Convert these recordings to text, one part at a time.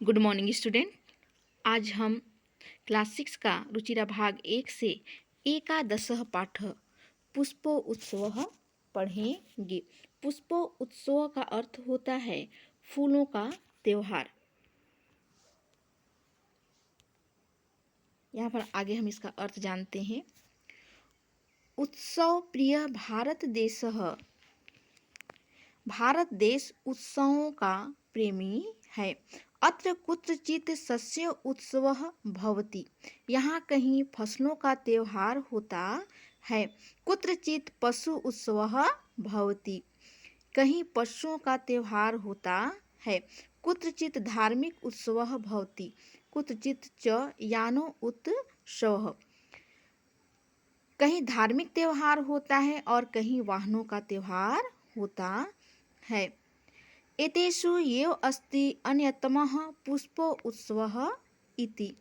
Good morning student. आज हम class 6 का रुचिरा भाग 1 से एकादशः पाठ पुष्पोत्सव पढ़ेंगे। पुष्पोत्सव का अर्थ होता है फूलों का त्योहार। यहाँ पर आगे हम इसका अर्थ जानते हैं। उत्सव प्रिय भारत देश उत्सवों का प्रेमी है। अत्र कुत्रचित सस्य उत्सवः भवति। यहाँ कहीं फसलों का त्योहार होता है। कुत्रचित पशु उत्सवः भवति। कहीं पशुओं का त्योहार होता है। कुत्रचित धार्मिक उत्सवः भवति। कुत्रचित च यानो उत्सवः। कहीं धार्मिक त्योहार होता है और कहीं वाहनों का त्योहार होता है। एतेषु एव अस्ति अन्यतमः पुष्पोत्सवः इति।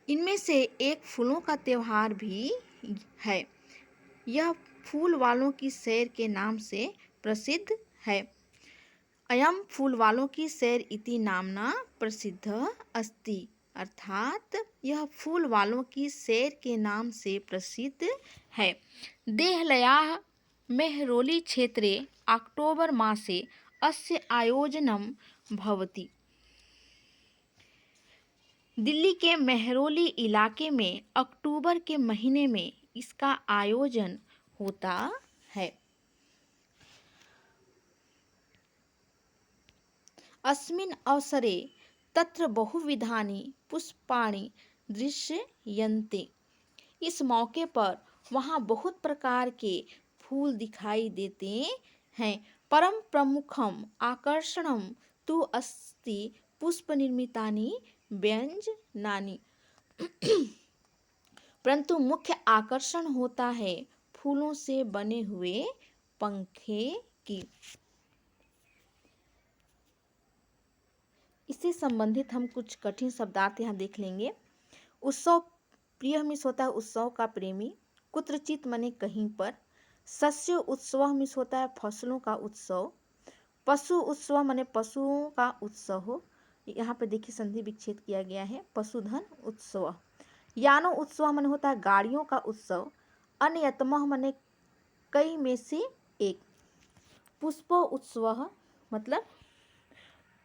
इनमें से एक फूलों का त्योहार भी है। यह फूल वालों की सैर के नाम से प्रसिद्ध है। अयम फूल वालों की सैर इति नामना प्रसिद्ध अस्ति। अर्थात यह फूल वालों की सैर के नाम से प्रसिद्ध है। देहलयाः मेहरौली क्षेत्रे अक्टोबर मासे अस्य आयोजनं भवति। दिल्ली के मेहरौली इलाके में अक्टूबर के महीने में इसका आयोजन होता है। अस्मिन् अवसरे तत्र बहुविधानि पुष्पाणि दृश्यन्ते। इस मौके पर वहाँ बहुत प्रकार के फूल दिखाई देते हैं। परम प्रमुखम आकर्षणम तु अस्ति पुष्प निर्मितानि व्यंजनानि। परंतु मुख्य आकर्षण होता है फूलों से बने हुए पंखे की। इससे संबंधित हम कुछ कठिन शब्दार्थ यहाँ देख लेंगे। उत्सव प्रिय मिस होता है उत्सव का प्रेमी। कुत्रचित मने कहीं पर। सस्य उत्सव मिस होता है फसलों का उत्सव। पशु उत्सव मने पशुओं का उत्सव हो। यहाँ पे देखिए संधि विच्छेद किया गया है। पशुधन उत्सव। यानो उत्सव मने होता है गाड़ियों का उत्सव। अन्यतमः मने कई में से एक। पुष्प उत्सव मतलब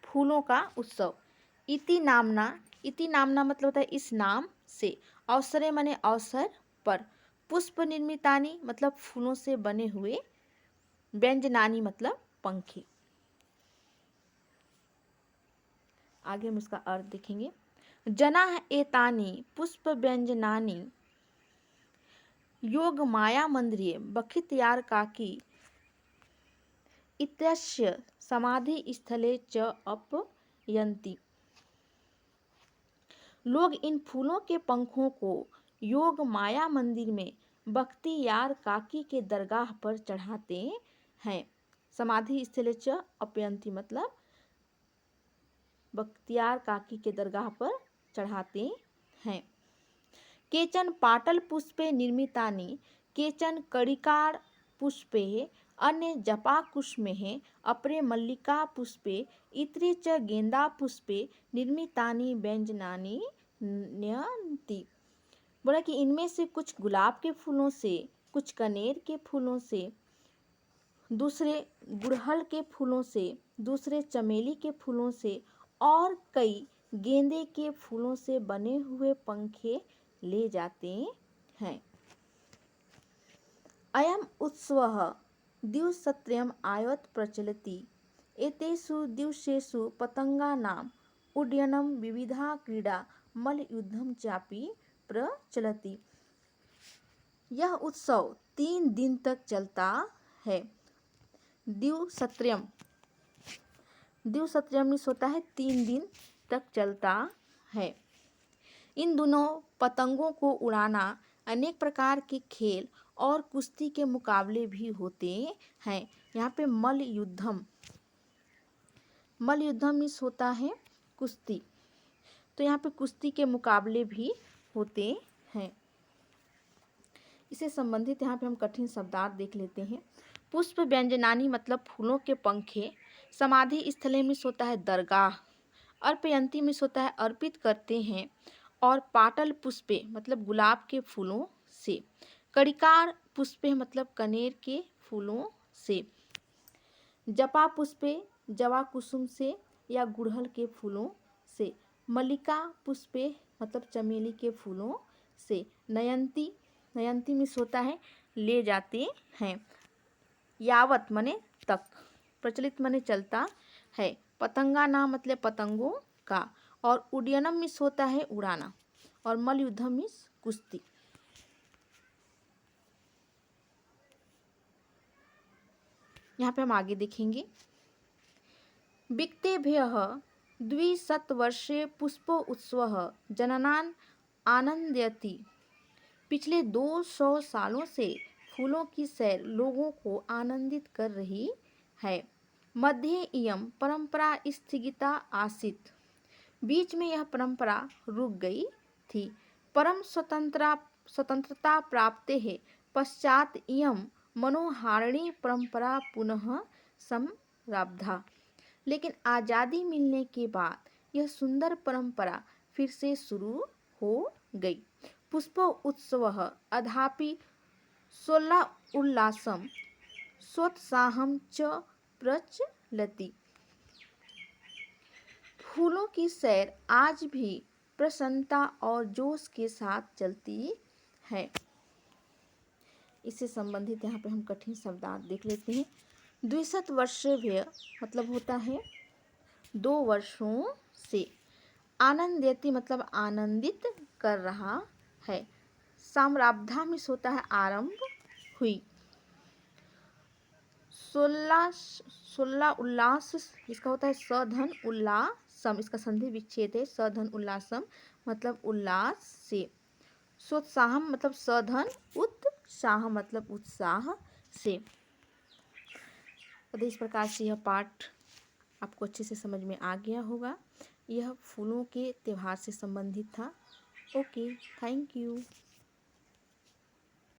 फूलों का उत्सव। इति नामना मतलब होता है इस नाम से। अवसरे मने अवसर पर। पुष्प निर्मितानि मतलब फूलों से बने हुए। व्यंजनानि मतलब पंखे। आगे हम इसका अर्थ देखेंगे। जनाः एतानि पुष्प व्यंजनानि योग माया मंदिरे बखितयारकाकी इत्यस्य समाधि स्थले च अपयन्ति। लोग इन फूलों के पंखों को योग माया मंदिर में बख्तियार काकी के दरगाह पर चढ़ाते हैं। समाधि स्थले च अपयन्ति मतलब बख्तियार काकी के दरगाह पर चढ़ाते हैं। केचन पाटल पुष्पे निर्मितानि केचन कड़िकार पुष्पे अन्य जपा कुसुमेः अपरे मल्लिका पुष्पे इतरे च गेंदा पुष्पे निर्मितानि व्यंजनानि नयन्ति। बोला कि इनमें से कुछ गुलाब के फूलों से, कुछ कनेर के फूलों से, दूसरे गुड़हल के फूलों से, दूसरे चमेली के फूलों से और कई गेंदे के फूलों से बने हुए पंखे ले जाते हैं। अयम उत्सवः दिवसत्रयम् यावत् प्रचलति। एतेषु दिवसेषु पतंगानाम् उड्डयनं विविधा क्रीडा मल्लयुद्धं चापि प्रचलति। यह उत्सव 3 दिन तक चलता है। दिवसत्रयम् मिस होता है 3 दिन तक चलता है। इन दोनों पतंगों को उड़ाना, अनेक प्रकार के खेल और कुश्ती के मुकाबले भी होते हैं। यहाँ पे मल्लयुद्धम मिस होता है कुश्ती। तो यहाँ पे कुश्ती के मुकाबले भी होते हैं। इससे संबंधित यहाँ पे हम कठिन शब्दार्थ देख लेते हैं। पुष्प व्यंजनानि मतलब फूलों के पंखे। समाधि स्थले मीन्स होता है दरगाह, अर्पयंती मीन्स होता है अर्पित करते हैं, और पाटल पुष्पे मतलब गुलाब के फूलों से, कड़िकार पुष्पे मतलब कनेर के फूलों से, जपा पुष्पे जवा कुसुम से या गुड़हल के फूलों से, मल्लिका पुष्पे मतलब चमेली के फूलों से, नयंती नयंती मीन्स होता है ले जाते हैं, यावत मने तक, प्रचलित मने चलता है, पतंगा नाम मतलब पतंगों का, और उड्डयनम मीन्स होता है उड़ाना, और मल्लयुद्धम मीन्स कुश्ती। यहाँ पे हम आगे देखेंगे। विक्तेभ्यः द्विशतवर्षे पुष्पो उत्सव जननान आनंदयति। पिछले 200 सालों से फूलों की सैर लोगों को आनंदित कर रही है। मध्ये इयं परंपरा स्थगिता आसीत्। बीच में यह परंपरा रुक गई थी। परम स्वतंत्रता प्राप्ते है पश्चात इयं मनोहारिणी परंपरा पुनः संरब्धा। लेकिन आज़ादी मिलने के बाद यह सुंदर परंपरा फिर से शुरू हो गई। पुष्प उत्सव अधापि सोल्लासम सोत्साहम च प्रचलति। फूलों की सैर आज भी प्रसन्नता और जोश के साथ चलती है। इससे संबंधित यहाँ पे हम कठिन शब्दार्थ देख लेते हैं। द्विशत वर्षेभ्य मतलब होता है 2 वर्षों से, आनंदयति मतलब आनंदित कर रहा है, साम्राब्धा में होता है आरंभ हुई, सोल्ला उल्लास इसका होता है सधन उल्लासम, इसका संधि विच्छेद है, सधन उल्लासम मतलब उल्लास से, सोत्साहम मतलब सधन उत्साह मतलब उत्साह से। इस प्रकार से यह पाठ आपको अच्छे से समझ में आ गया होगा। यह फूलों के त्योहार से संबंधित था। Okay, thank you.